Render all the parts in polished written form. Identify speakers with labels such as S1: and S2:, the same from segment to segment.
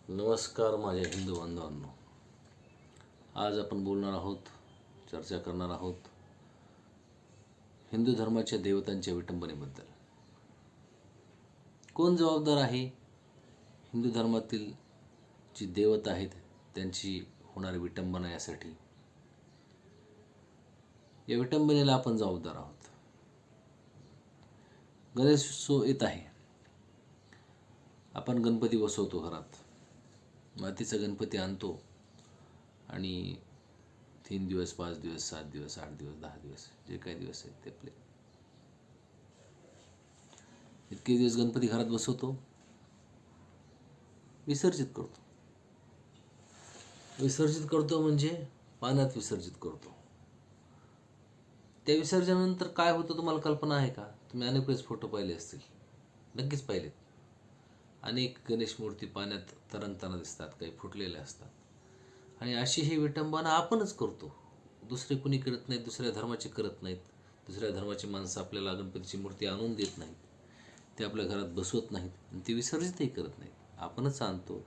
S1: नमस्कार माझ्या हिंदू बांधवांनो. आज आपण बोलणार आहोत, चर्चा करणार आहोत हिंदू धर्माच्या देवतांच्या विटंबनेबद्दल. कोण जबाबदार आहे हिंदू धर्मातील जी देवता आहेत त्यांची होणारी विटंबना यासाठी? या विटंबनेला आपण जबाबदार आहोत. गणेशोत्सव येत आहे. आपण गणपती बसवतो घरात. मातीचा गणपती आणतो आणि 3 दिवस, 5 दिवस, 7 दिवस, 8 दिवस, 10 दिवस जे काही दिवस आहेत ते आपले इतके दिवस गणपती घरात बसवतो, विसर्जित करतो. विसर्जित करतो म्हणजे पाण्यात विसर्जित करतो. त्या विसर्जनानंतर काय होतं तुम्हाला कल्पना आहे का? तुम्ही अनेक वेळेस फोटो पाहिले असतील, नक्कीच पाहिलेत. अनेक गणेश मूर्ती पाण्यात तरंगताना दिसतात, काही फुटलेल्या असतात. आणि अशी ही विटंबना आपणच करतो. दुसरे कुणी करत नाहीत, दुसऱ्या धर्माचे करत नाहीत. दुसऱ्या धर्माची माणसं आपल्याला गणपतीची मूर्ती आणून देत नाहीत, ते आपल्या घरात बसवत नाहीत आणि ती विसर्जितही करत नाहीत. आपणच आणतो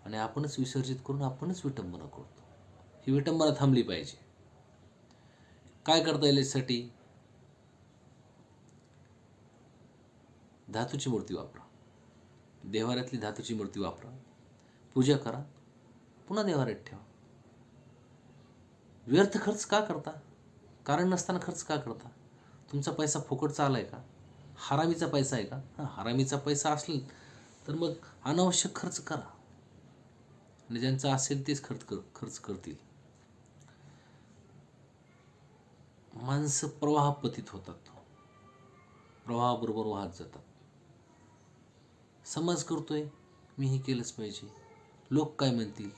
S1: आणि आपणच विसर्जित करून आपणच विटंबना करतो. ही विटंबना थांबली पाहिजे. काय करता येईल यासाठी? धातूची मूर्ती वापरा. देव्हाऱ्यातली धातूची मूर्ती वापरा, पूजा करा, पुन्हा देव्हाऱ्यात ठेवा. व्यर्थ खर्च का करता? कारण नसताना खर्च का करता? तुमचा पैसा फुकटचा आलाय का? हरामीचा पैसा आहे का? हरामीचा पैसा असेल तर मग अनावश्यक खर्च करा आणि ज्यांचा असेल तेच खर्च करतील. माणसं प्रवाहपतीत होतात, प्रवाहाबरोबर वाहत जातात. समाज करतोय, मी हे केलंच पाहिजे, लोक काय म्हणतील,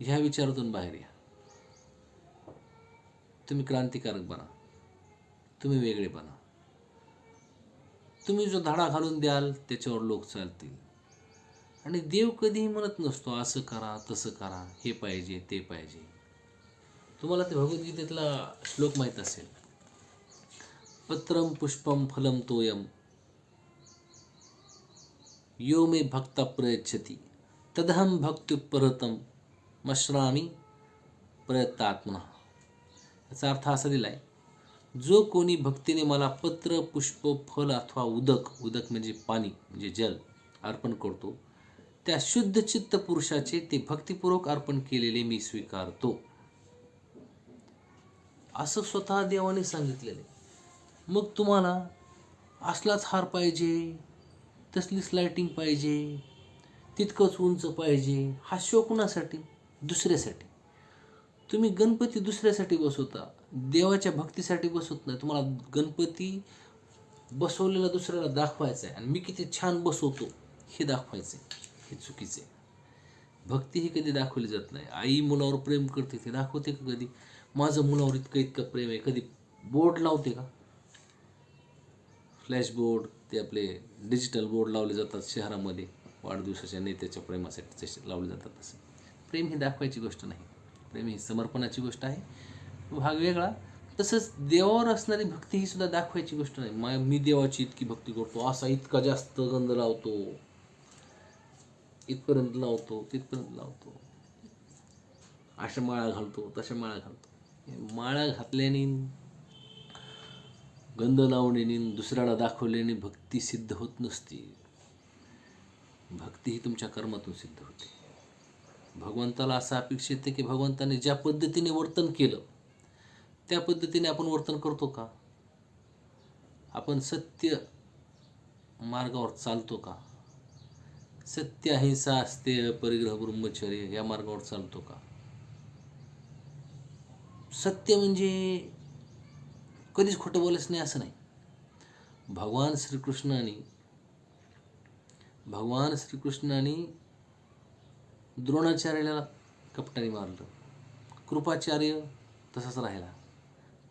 S1: ह्या विचारातून बाहेर या. तुम्ही क्रांतिकारक बना, तुम्ही वेगळे बना. तुम्ही जो धडा घालून द्याल त्याच्यावर लोक चालतील. आणि देव कधीही म्हणत नसतो असं करा, तसं करा, हे पाहिजे, ते पाहिजे. तुम्हाला ते भगवद्गीतेतला श्लोक माहीत असेल, पत्रम पुष्पम फलम तोयम यो मे भक्त प्रयच्छति तदहम भक्त्युपरतम मश्रामी प्रयत्नात्मना. याचा अर्थ असा दिलाय, जो कोणी भक्तीने मला पत्र, पुष्प, फल अथवा उदक म्हणजे पाणी म्हणजे जल अर्पण करतो, त्या शुद्ध चित्त पुरुषाचे ते भक्तिपूर्वक अर्पण केलेले मी स्वीकारतो. असं स्वतः देवाने सांगितलेले. मग तुम्हाला असलाच हार पाहिजे, तसलीच लाइटिंग पाहिजे, तितकंच उंच पाहिजे, हा शो कुणासाठी? दुसऱ्यासाठी. तुम्ही गणपती दुसऱ्यासाठी बसवता, देवाच्या भक्तीसाठी बसवत नाही. तुम्हाला गणपती बसवलेला दुसऱ्याला दाखवायचा आहे आणि मी किती छान बसवतो हे दाखवायचं आहे. हे चुकीचं आहे. भक्ती ही कधी दाखवली जात नाही. आई मुलावर प्रेम करते, ते दाखवते का कधी? माझं मुलावर इतकं प्रेम आहे, कधी बोर्ड लावते का? फ्लॅश बोर्ड, ते आपले डिजिटल बोर्ड लावले जातात शहरामध्ये, वाढदिवसाच्या नेत्याच्या प्रेमासाठी जसे लावले जातात तसे. प्रेम ही दाखवायची गोष्ट नाही, प्रेम ही समर्पणाची गोष्ट आहे, भाग वेगळा. तसंच देवावर असणारी भक्ती ही सुद्धा दाखवायची गोष्ट नाही. मी देवाची इतकी भक्ती करतो, असा इतका जास्त गंध लावतो, इथपर्यंत लावतो, तिथपर्यंत लावतो, अशा माळा घालतो, तशा माळा घालतो. माळा घातल्याने, गंध लावण्याने, दुसऱ्याला दाखवल्याने भक्ती सिद्ध होत नसते. भक्ती ही तुमच्या कर्मातून सिद्ध होते. भगवंताला असं अपेक्षित आहे की भगवंताने ज्या पद्धतीने वर्तन केलं त्या पद्धतीने आपण वर्तन करतो का? आपण सत्य मार्गावर चालतो का? सत्य, अहिंसा, अस्तेय, परिग्रह, ब्रह्मचर्य या मार्गावर चालतो का? सत्य म्हणजे कधीच खोटं बोलायचं नाही असं नाही. भगवान श्रीकृष्णाने द्रोणाचार्याला कपटाने मारलं, कृपाचार्य तसाच राहिला,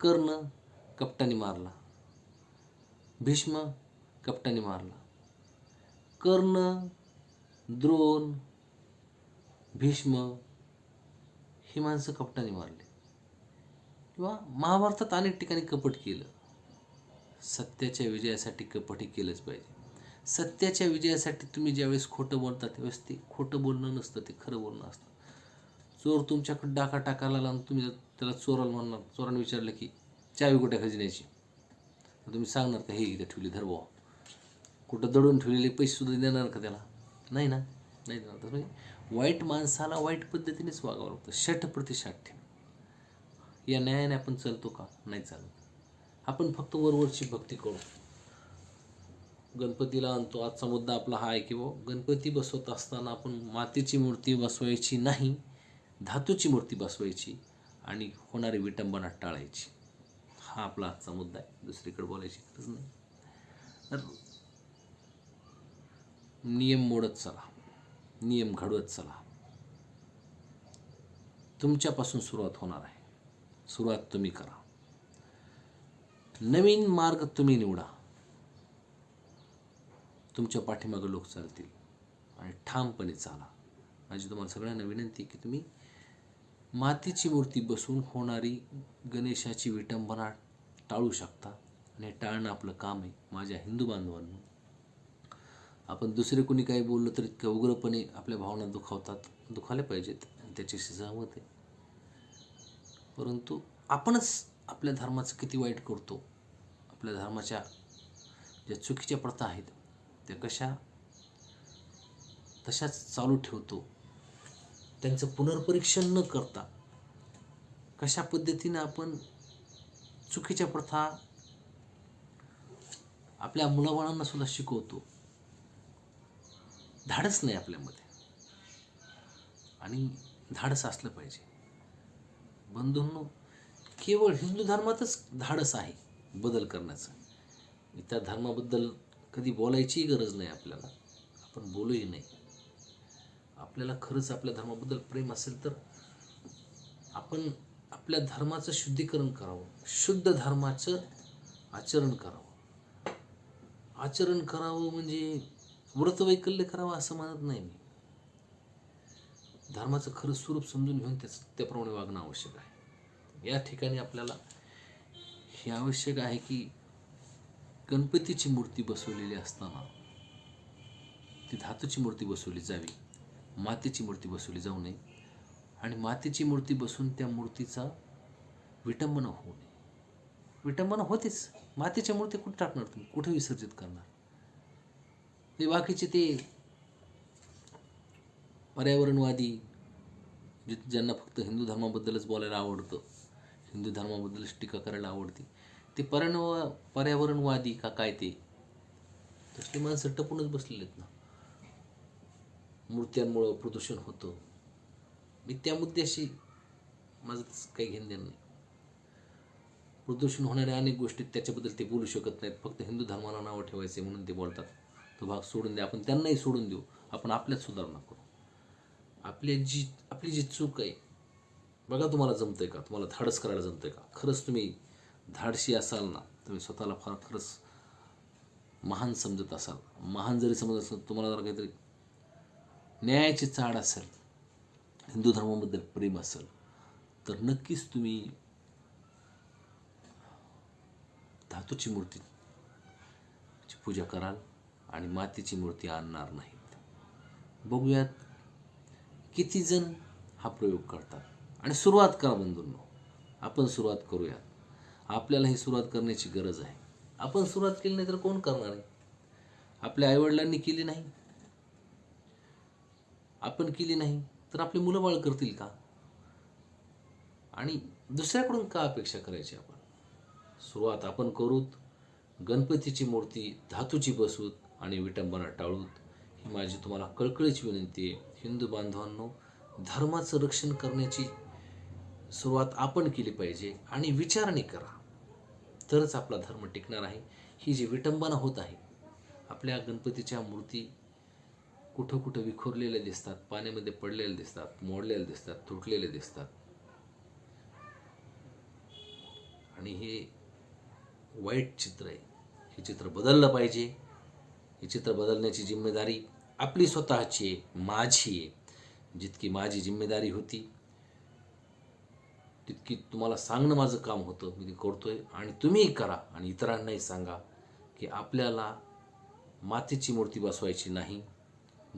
S1: कर्ण कपटाने मारला, भीष्म कपटाने मारला. कर्ण, द्रोण, भीष्म ही माणसं कपटाने मारली. किंवा महाभारतात अनेक ठिकाणी कपट केलं. सत्याच्या विजयासाठी कपट ही केलंच पाहिजे. सत्याच्या विजयासाठी तुम्ही ज्यावेळेस खोटं बोलता त्यावेळेस ते खोटं बोलणं नसतं, ते खरं बोलणं असतं. चोर तुमच्याकडे डाका टाकायला आला आणि तुम्ही त्याला चोराला म्हणणार, चोराने विचारलं की चावी कुठे खजिन्याची, तर तुम्ही सांगणार का हे इथे ठेवली धर बुवा. कुठं दडून ठेवलेले पैसे सुद्धा देणार का त्याला? नाही ना, नाही देणार. तर म्हणजे वाईट माणसाला वाईट पद्धतीनेच वागावं लागतं. शठ प्रतिशाठ ठेव. या न्यायाने आपण चालतो का? नाही चालत. आपण फक्त वरवरची भक्ती करू. गणपतीला आणतो. आजचा मुद्दा आपला हा आहे की गणपती बसवत असताना आपण मातीची मूर्ती बसवायची नाही, धातूची मूर्ती बसवायची आणि होणारी विटंबना टाळायची. हा आपला आजचा मुद्दा आहे. दुसरीकडे बोलायची गरज नाही. तर नियम मोडत चला, नियम घडवत चला. तुमच्यापासून सुरुवात होणार आहे. सुरुवात तुम्ही करा. नवीन मार्ग तुम्ही निवडा. तुमच्या पाठीमागं लोक चालतील आणि ठामपणे चाला. माझी तुम्हाला सगळ्यांना विनंती की तुम्ही मातीची मूर्ती बसवून होणारी गणेशाची विटंबना टाळू शकता आणि हे टाळणं आपलं काम आहे. माझ्या हिंदू बांधवांनो, आपण दुसरे कोणी काही बोललं तर इतक्या उग्रपणे आपल्या भावना दुखावल्या पाहिजेत, त्याच्याशी सहमत आहे. परंतु आपणच आपल्या धर्माचं किती वाईट करतो. आपल्या धर्माच्या ज्या चुकीच्या प्रथा आहेत त्या कशा तशाच चालू ठेवतो. त्यांचं पुनर्परीक्षण न करता कशा पद्धतीनं आपण चुकीच्या प्रथा आपल्या मुलाबाळांना सुद्धा शिकवतो. धाडस नाही आपल्यामध्ये आणि धाडस असलं पाहिजे. बंधूंनो, केवळ हिंदू धर्मातच धाडस आहे बदल करण्याचं. इतर धर्माबद्दल कधी बोलायची गरज नाही आपल्याला. आपण बोलूही नाही. आपल्याला खरंच आपल्या धर्माबद्दल प्रेम असेल तर आपण आपल्या धर्माचं शुद्धीकरण करावं. शुद्ध धर्माचं आचरण करावं. आचरण करावं म्हणजे व्रतवैकल्य करावं असं म्हणत नाही मी. धर्माचं खरं स्वरूप समजून घेऊन त्याप्रमाणे वागणं आवश्यक आहे. या ठिकाणी आपल्याला हे आवश्यक आहे की गणपतीची मूर्ती बसवलेली असताना ती धातूची मूर्ती बसवली जावी, मातीची मूर्ती बसवली जाऊ नये. आणि मातीची मूर्ती बसून त्या मूर्तीचा विटंबना होऊ नये. विटंबना होतेच. मातीच्या मूर्ती कुठे टाकणार तुम्ही? कुठे विसर्जित करणार? ते बाकीचे ते पर्यावरणवादी ज्यांना फक्त हिंदू धर्माबद्दलच बोलायला आवडतं, हिंदू धर्माबद्दलच टीका करायला आवडते, ते पर्यावरणवादी का काय ते तसली माणसं टपूनच बसलेले आहेत ना. मूर्त्यांमुळं प्रदूषण होतं. मी त्या मुद्द्याशी माझं काही घेणं देणं नाही. प्रदूषण होणाऱ्या अनेक गोष्टी त्याच्याबद्दल ते बोलू शकत नाहीत. फक्त हिंदू धर्माला नावं ठेवायचे म्हणून ते बोलतात. तो भाग सोडून द्या. आपण त्यांनाही सोडून देऊ. आपण आपल्यात सुधारणा करू. आपली जी चूक आहे बघा, तुम्हाला जमतंय का? तुम्हाला धाडस करायला जमतंय का? खरंच तुम्ही धाडशी असाल ना, तुम्ही स्वतःला फार खरंच महान समजत असाल. महान जरी समजत असाल, तुम्हाला जर काहीतरी न्यायाची चाड असेल, हिंदू धर्माबद्दल प्रेम असेल, तर नक्कीच तुम्ही धातूची मूर्तीची पूजा कराल आणि मातीची मूर्ती आणणार नाहीत. बघूयात किती जण हा प्रयोग करतात. आणि सुरुवात करा बंधूंनो. आपण सुरुवात करूयात. आपल्याला ही सुरुवात करण्याची गरज आहे. आपण सुरुवात केली नाही तर कोण करणार आहे? आपल्या आईवडिलांनी केली नाही, आपण केली नाही तर आपली मुलं बाळ करतील का? आणि दुसऱ्याकडून का अपेक्षा करायची? आपण सुरुवात आपण करूत. गणपतीची मूर्ती धातूची बसवूत आणि विटंबना टाळूत. ही माझी तुम्हाला कळकळीची विनंती आहे. हिंदू बांधवांनो, धर्माचं रक्षण करण्याची सुरुवात आपण केली पाहिजे आणि विचारणी करा, तरच आपला धर्म टिकणार आहे. ही जी विटंबना होत आहे, आपल्या गणपतीच्या मूर्ती कुठं कुठं विखुरलेल्या दिसतात, पाण्यामध्ये पडलेल्या दिसतात, मोडलेल्या दिसतात, तुटलेले दिसतात. आणि हे वाईट चित्र आहे. हे चित्र बदललं पाहिजे. हे चित्र बदलण्याची जिम्मेदारी आपली स्वतःची आहे, माझी आहे. जितकी माझी जिम्मेदारी होती तितकी तुम्हाला सांगणं माझं काम होतं. मी ते करतोय आणि तुम्हीही करा आणि इतरांनाही सांगा की आपल्याला मातीची मूर्ती बसवायची नाही,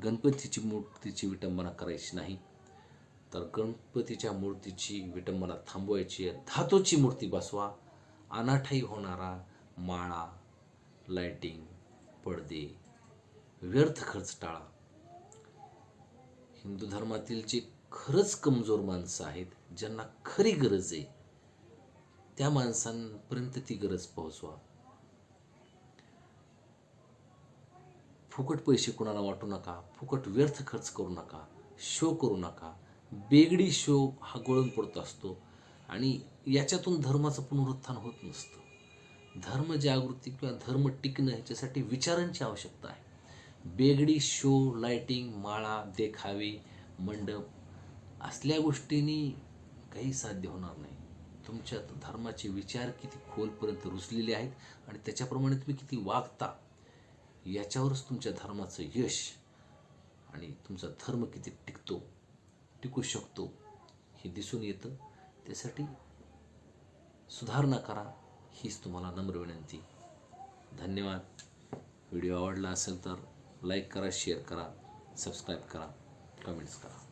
S1: गणपतीची मूर्तीची विटंबना करायची नाही, तर गणपतीच्या मूर्तीची विटंबना थांबवायची आहे. धातूची मूर्ती बसवा. अनाठाई होणारा माळा, लाइटिंग, पडदे, व्यर्थ खर्च टाळा. हिंदू धर्मातील जे खरंच कमजोर माणसं आहेत, ज्यांना खरी गरज आहे, त्या माणसांपर्यंत ती गरज पोहोचवा. फुकट पैसे कोणाला वाटू नका, फुकट व्यर्थ खर्च करू नका, शो करू नका. बेगडी शो हा गळून पडत असतो आणि याच्यातून धर्माचं पुनरुत्थान होत नसतं. धर्मजागृती किंवा धर्म टिकणं ह्याच्यासाठी विचारांची आवश्यकता आहे. बेगडी शो, लाइटिंग, माळा, देखावे, मंडप असल्या गोष्टींनी काही साध्य होणार नाही. तुमच्यात धर्माचे विचार किती खोलपर्यंत रुजलेले आहेत आणि त्याच्याप्रमाणे तुम्ही किती वागता, याच्यावरच तुमच्या धर्माचं यश आणि तुमचा धर्म किती टिकू शकतो हे दिसून येतं. त्यासाठी सुधारणा करा, हीच तुम्हाला नम्र विनंती. धन्यवाद. व्हिडिओ आवडला असेल तर लाईक करा, शेअर करा, सबस्क्राईब करा, कमेंट्स करा.